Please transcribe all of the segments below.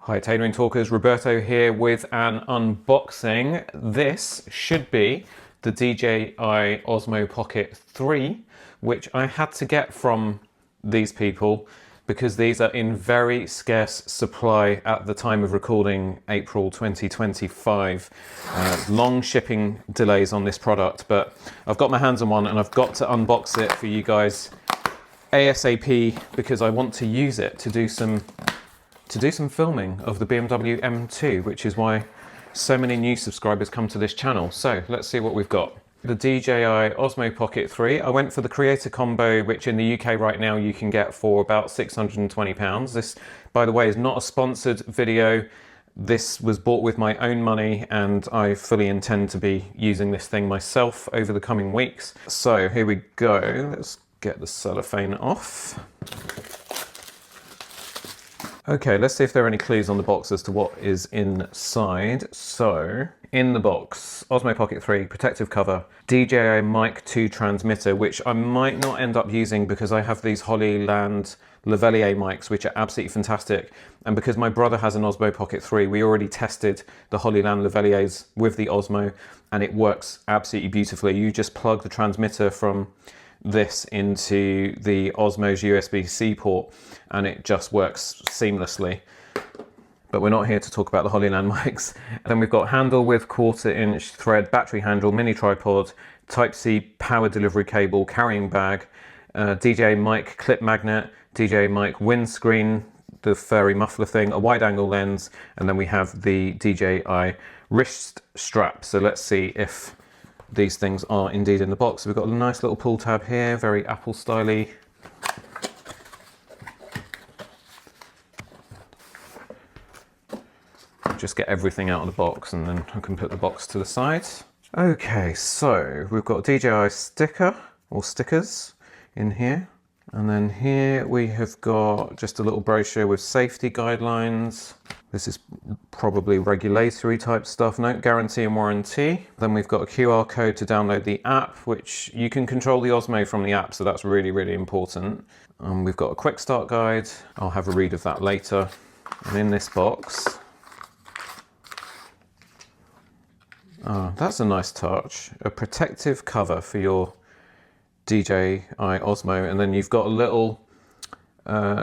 Hi Tailoring Talkers, Roberto here with an unboxing. This should be the DJI Osmo Pocket 3, which I had to get from these people because these are in very scarce supply at the time of recording, April 2025. Long shipping delays on this product, but I've got my hands on one and I've got to unbox it for you guys ASAP because I want to use it to do some filming of the BMW M2, which is why so many new subscribers come to this channel. So let's see what we've got. The DJI Osmo Pocket 3. I went for the Creator Combo, which in the UK right now you can get for about £620. This, by the way, is not a sponsored video. This was bought with my own money and I fully intend to be using this thing myself over the coming weeks. So here we go. Let's get the cellophane off. Okay, let's see if there are any clues on the box as to what is inside. So, in the box, Osmo Pocket 3, protective cover, DJI Mic 2 transmitter, which I might not end up using because I have these Hollyland Revilla mics, which are absolutely fantastic. And because my brother has an Osmo Pocket 3, we already tested the Hollyland Revillas with the Osmo, and it works absolutely beautifully. You just plug the transmitter from this into the Osmo's USB-C port and it just works seamlessly. But we're not here to talk about the Hollyland mics. And then we've got handle with 1/4" thread, battery handle, mini tripod, Type-C power delivery cable, carrying bag, DJI mic clip magnet, DJI mic windscreen, the furry muffler thing, a wide angle lens, and then we have the DJI wrist strap. So let's see if these things are indeed in the box. So we've got a nice little pull tab here, very Apple styly. Just get everything out of the box and then I can put the box to the side. Okay, so we've got a DJI sticker or stickers in here. And then here we have got just a little brochure with safety guidelines. This is probably regulatory type stuff. No guarantee and warranty. Then we've got a QR code to download the app, which you can control the Osmo from the app, so that's really, really important. We've got a quick start guide. I'll have a read of that later. And in this box, that's a nice touch. A protective cover for your DJI Osmo, and then you've got a little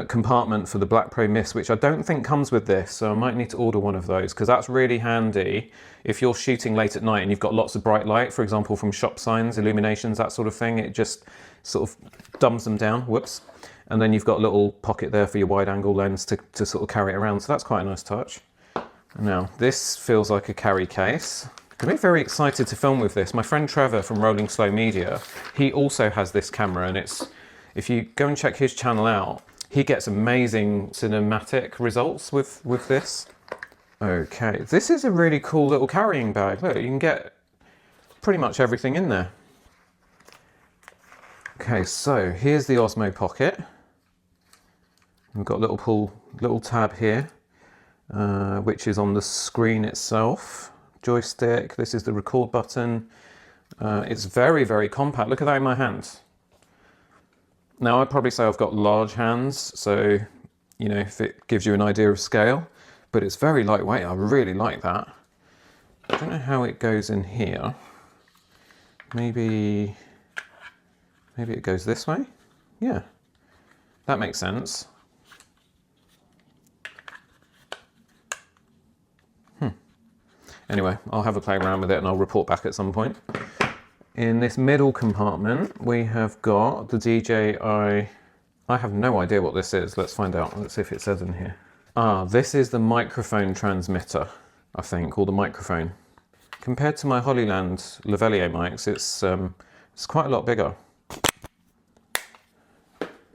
compartment for the Black Pro Mist, which I don't think comes with this, so I might need to order one of those because that's really handy if you're shooting late at night and you've got lots of bright light, for example from shop signs, illuminations, that sort of thing. It just sort of dumbs them down, whoops. And then you've got a little pocket there for your wide angle lens to sort of carry it around, so that's quite a nice touch. Now this feels like a carry case. I'm very excited to film with this. My friend Trevor from Rolling Slow Media, he also has this camera, and if you go and check his channel out, he gets amazing cinematic results with this. Okay, this is a really cool little carrying bag. Look, you can get pretty much everything in there. Okay, so here's the Osmo Pocket. We've got a little tab here, which is on the screen itself. Joystick, this is the record button. It's very, very compact. Look at that in my hands. Now I'd probably say I've got large hands, so you know, if it gives you an idea of scale, but it's very lightweight. I really like that. I don't know how it goes in here. Maybe it goes this way. Yeah, that makes sense. Anyway, I'll have a play around with it and I'll report back at some point. In this middle compartment, we have got the DJI. I have no idea what this is. Let's find out. Let's see if it says in here. This is the microphone transmitter, I think, or the microphone. Compared to my Hollyland Revilla mics, it's quite a lot bigger.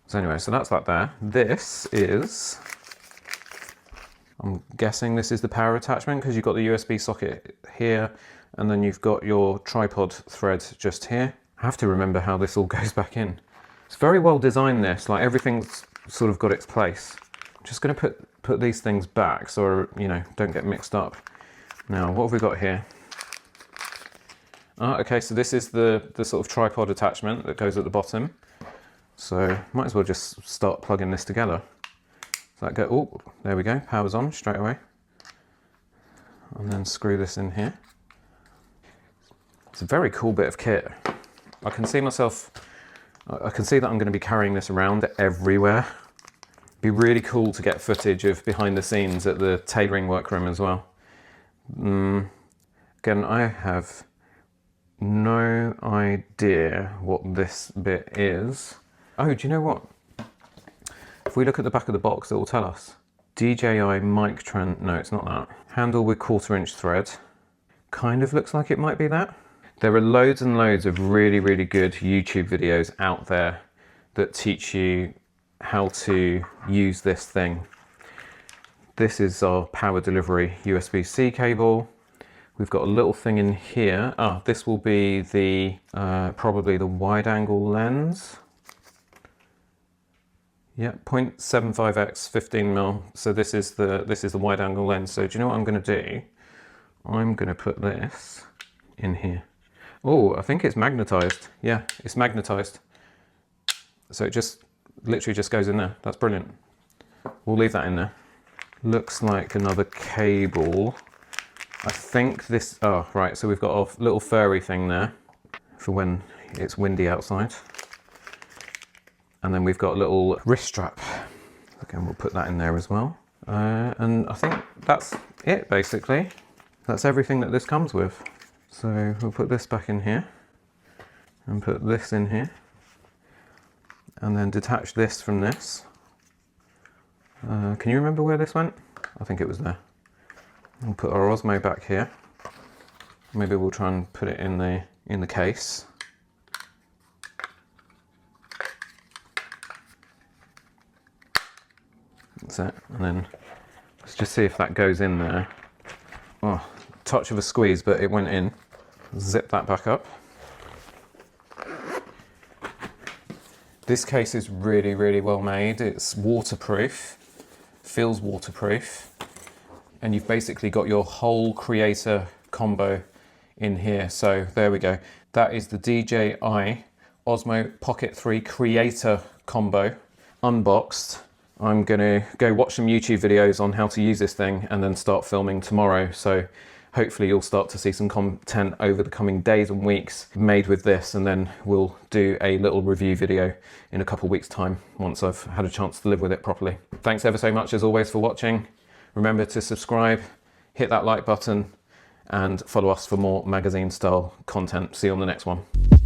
So anyway, so that's that there. This is, I'm guessing this is the power attachment because you've got the USB socket here and then you've got your tripod thread just here. I have to remember how this all goes back in. It's very well designed, this, like everything's sort of got its place. I'm just going to put these things back so, you know, don't get mixed up. Now, what have we got here? Okay, so this is the sort of tripod attachment that goes at the bottom. So might as well just start plugging this together. So that go, oh, there we go, power's on straight away. And then screw this in here. It's a very cool bit of kit. I can see myself, I can see that I'm going to be carrying this around everywhere. It'd be really cool to get footage of behind the scenes at the tailoring workroom as well. Again, I have no idea what this bit is. Oh, do you know what? If we look at the back of the box, it will tell us. DJI mic trend, no, it's not that. Handle with 1/4 inch thread. Kind of looks like it might be that. There are loads and loads of really, really good YouTube videos out there that teach you how to use this thing. This is our power delivery USB-C cable. We've got a little thing in here. This will be the probably the wide angle lens. Yeah, 0.75x 15mm. So this is the wide angle lens. So do you know what I'm going to do? I'm going to put this in here. Oh, I think it's magnetized. Yeah, it's magnetized. So it just literally just goes in there. That's brilliant. We'll leave that in there. Looks like another cable. I think this, oh, right. So we've got a little furry thing there for when it's windy outside. And then we've got a little wrist strap. Again, we'll put that in there as well. And I think that's it, basically. That's everything that this comes with. So we'll put this back in here and put this in here and then detach this from this. Can you remember where this went? I think it was there. We'll put our Osmo back here. Maybe we'll try and put it in the case. That's it. And then let's just see if that goes in there. Oh, touch of a squeeze, but it went in. Zip that back up. This case is really, really well made. It's waterproof, feels waterproof, and you've basically got your whole creator combo in here. So there we go. That is the DJI Osmo Pocket 3 creator combo unboxed. I'm gonna go watch some YouTube videos on how to use this thing and then start filming tomorrow. So hopefully you'll start to see some content over the coming days and weeks made with this, and then we'll do a little review video in a couple of weeks' time once I've had a chance to live with it properly. Thanks ever so much as always for watching. Remember to subscribe, hit that like button, and follow us for more magazine style content. See you on the next one.